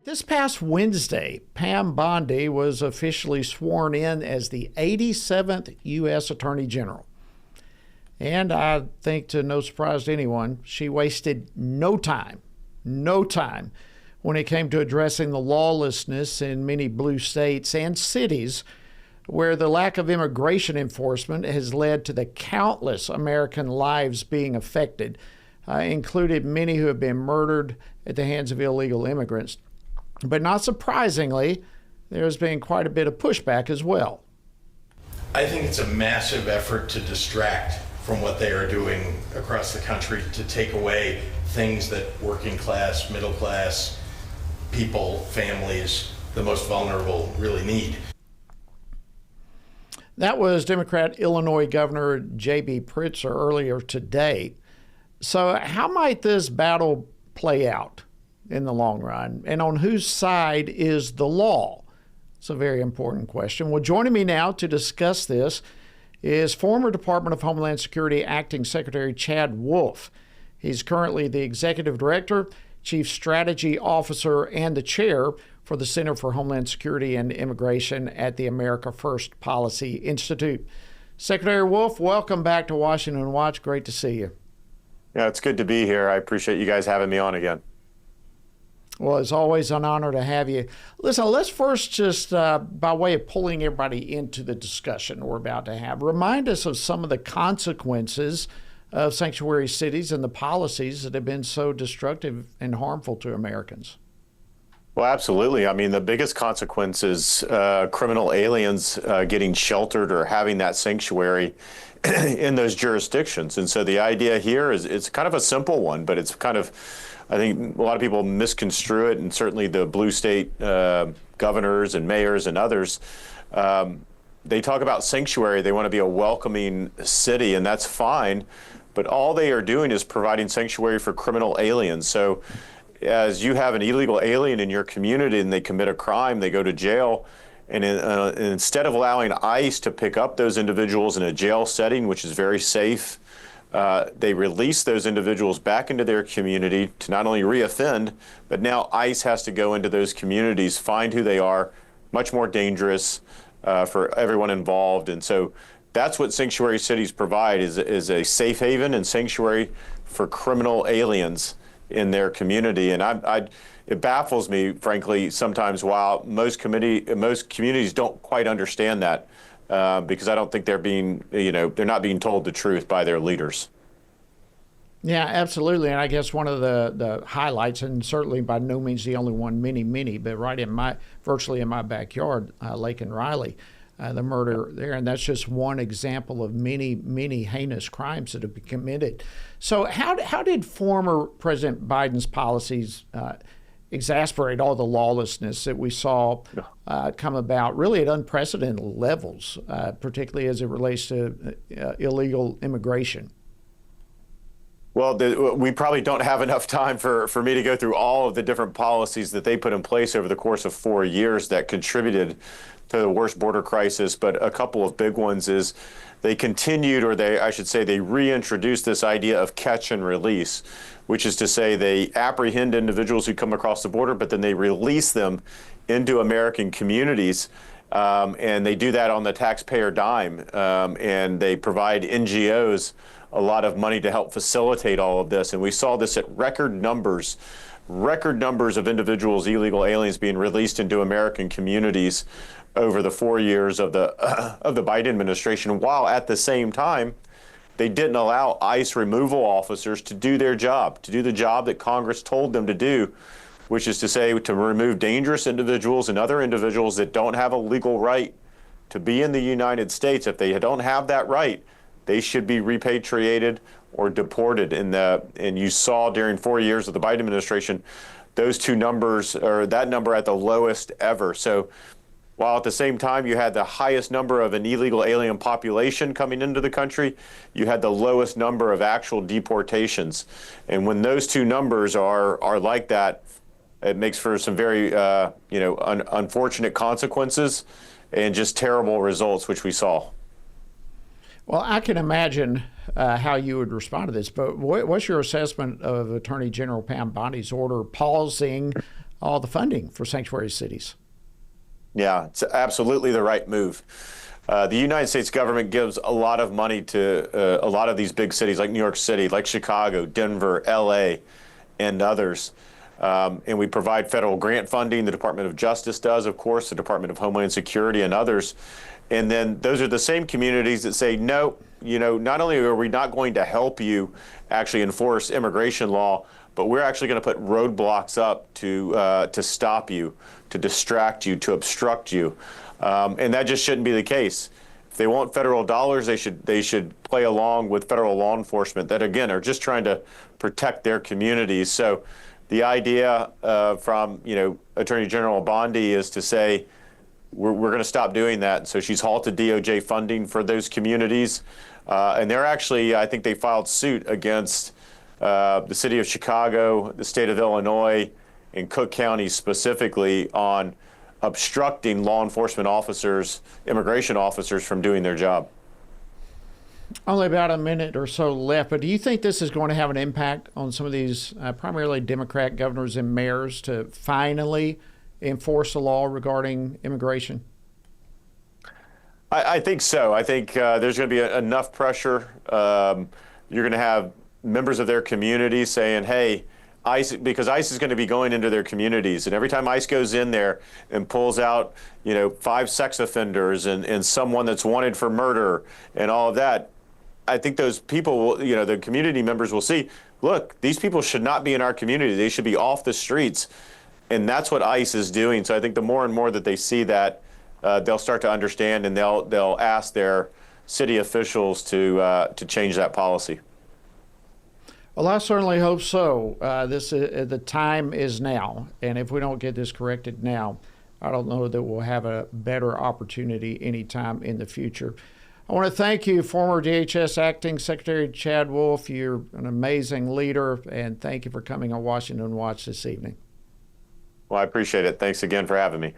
This past Wednesday, Pam Bondi was officially sworn in as the 87th U.S. Attorney General. And I think, to no surprise to anyone, she wasted no time when it came to addressing the lawlessness in many blue states and cities where the lack of immigration enforcement has led to the countless American lives being affected, including many who have been murdered at the hands of illegal immigrants. But not surprisingly, there's been quite a bit of pushback as well. I think it's a massive effort to distract from what they are doing across the country, to take away things that working class, middle class people, families, the most vulnerable really need. That was Democrat Illinois Governor J.B. Pritzker earlier today. So how might this battle play out in the long run? And on whose side is the law? It's a very important question. Well, joining me now to discuss this is former Department of Homeland Security Acting Secretary Chad Wolf. He's currently the Executive Director, Chief Strategy Officer, and the Chair for the Center for Homeland Security and Immigration at the America First Policy Institute. Secretary Wolf, welcome back to Washington Watch. Great to see you. Yeah, it's good to be here. I appreciate you guys having me on again. Well, it's always an honor to have you. Listen, let's first just, by way of pulling everybody into the discussion we're about to have, remind us of some of the consequences of sanctuary cities and the policies that have been so destructive and harmful to Americans. Well, absolutely. I mean, the biggest consequence is criminal aliens getting sheltered or having that sanctuary in those jurisdictions. And so the idea here is it's kind of a simple one, but it's kind of, I think a lot of people misconstrue it, and certainly the blue state governors and mayors and others, they talk about sanctuary. They want to be a welcoming city, and that's fine, but all they are doing is providing sanctuary for criminal aliens. So as you have an illegal alien in your community and they commit a crime, they go to jail, and instead of allowing ICE to pick up those individuals in a jail setting, which is very safe, they release those individuals back into their community to not only reoffend, but now ICE has to go into those communities, find who they are, much more dangerous for everyone involved. And so that's what sanctuary cities provide, is a safe haven and sanctuary for criminal aliens in their community. And it baffles me, frankly, sometimes, while most communities don't quite understand that. Because I don't think they're not being told the truth by their leaders. Yeah, absolutely. And I guess one of the highlights, and certainly by no means the only one, many, but virtually in my backyard, Lake and Riley, the murder there. And that's just one example of many heinous crimes that have been committed. So how did former President Biden's policies exasperate all the lawlessness that we saw come about really at unprecedented levels, particularly as it relates to illegal immigration? Well, we probably don't have enough time for me to go through all of the different policies that they put in place over the course of 4 years that contributed to the worst border crisis. But a couple of big ones is they continued, or they reintroduced this idea of catch and release, which is to say they apprehend individuals who come across the border, but then they release them into American communities. And they do that on the taxpayer dime. And they provide NGOs a lot of money to help facilitate all of this. And we saw this at record numbers of individuals, illegal aliens, being released into American communities over the 4 years of the Biden administration, while at the same time, they didn't allow ICE removal officers to do their job, to do the job that Congress told them to do, which is to say to remove dangerous individuals and other individuals that don't have a legal right to be in the United States. If they don't have that right, they should be repatriated or deported. And you saw during 4 years of the Biden administration, those two numbers, or that number, at the lowest ever. So while at the same time you had the highest number of an illegal alien population coming into the country, you had the lowest number of actual deportations. And when those two numbers are like that, it makes for some very unfortunate consequences and just terrible results, which we saw. Well, I can imagine how you would respond to this, but what's your assessment of Attorney General Pam Bondi's order pausing all the funding for sanctuary cities. Yeah, it's absolutely the right move. The United States government gives a lot of money to a lot of these big cities like New York City, like Chicago, Denver, LA, and others. And we provide federal grant funding. The Department of Justice does, of course, the Department of Homeland Security and others. And then those are the same communities that say, no, not only are we not going to help you actually enforce immigration law, but we're actually going to put roadblocks up to stop you, to distract you, to obstruct you. And that just shouldn't be the case. If they want federal dollars, they should play along with federal law enforcement that, again, are just trying to protect their communities. So the idea from Attorney General Bondi is to say, we're going to stop doing that. So she's halted DOJ funding for those communities. And they're actually, I think they filed suit against the city of Chicago, the state of Illinois, and Cook County specifically on obstructing law enforcement officers, immigration officers from doing their job. Only about a minute or so left, but do you think this is going to have an impact on some of these primarily Democrat governors and mayors to finally enforce the law regarding immigration? I think so. I think there's going to be enough pressure. You're going to have members of their community saying, hey, ICE, because ICE is going to be going into their communities. And every time ICE goes in there and pulls out, 5 sex offenders and someone that's wanted for murder and all of that, I think those people will, the community members will see, look, these people should not be in our community. They should be off the streets. And that's what ICE is doing. So I think the more and more that they see that, they'll start to understand, and they'll ask their city officials to change that policy. Well, I certainly hope so. The time is now, and if we don't get this corrected now, I don't know that we'll have a better opportunity anytime in the future. I want to thank you, former DHS Acting Secretary Chad Wolf. You're an amazing leader, and thank you for coming on Washington Watch this evening. Well, I appreciate it. Thanks again for having me.